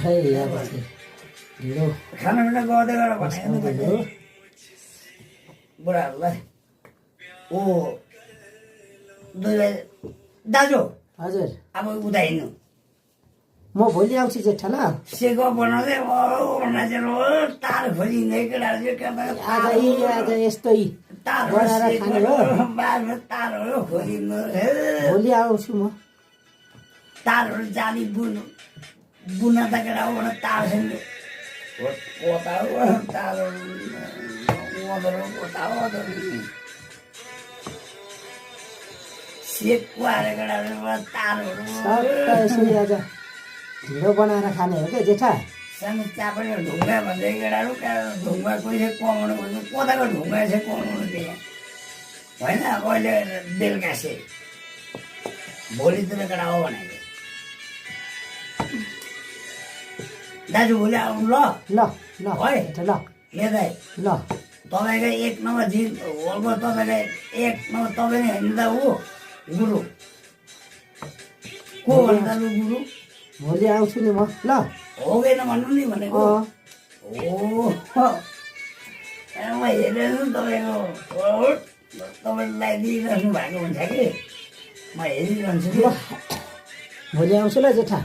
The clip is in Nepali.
है अब चाहिँ ढिँडो खानापिना गर्दै गर पस्काउँदै भनेको हो। बुढाहरूलाई ओ दुई दाजु हजुर अब उता हिँड्नु म भोलि आउँछु जेठा ल सेको बनाउँदै मान्छेहरू तार खोजिँदै केटाहरू आज यस्तै बनाएर खाने हो। बारमा तारहरू खोजिनु भोलि आउँछु म तारहरू जाली बुन्न त केटा हो भने तार छैन कोता हो तारहरू ओदरो कोता हो सेकको आएर केटाहरू तारहरू सबै यसरी आज ढिँडो बनाएर खाने हो क्या जेठा सानो चापडी ढुङ्गा भन्दै केटाहरू ढुङ्गा कोही चाहिँ कमाउनु खोज्छ कोताको ढुङ्गा चाहिँ कमाउनु दिए होइन अहिले बेलुका से भोलितिर केटा हो भनेको दाजु भोलि आउनु ल ल ल है जेठा ल हेर्दै ल तपाईँको एक नम्बर जिन होलको तपाईँको एक नम्बर तपाईँ नै होइन त ऊ गुरु को भन्नु त लु गुरु भोलि आउँछु नि म ल हो कि भन्नु नि भनेको म हेरेर तपाईँको तपाईँले लगाइदिइरहनु भएको हुन्छ कि म हेरिरहन्छु कि भोलि आउँछु ल जेठा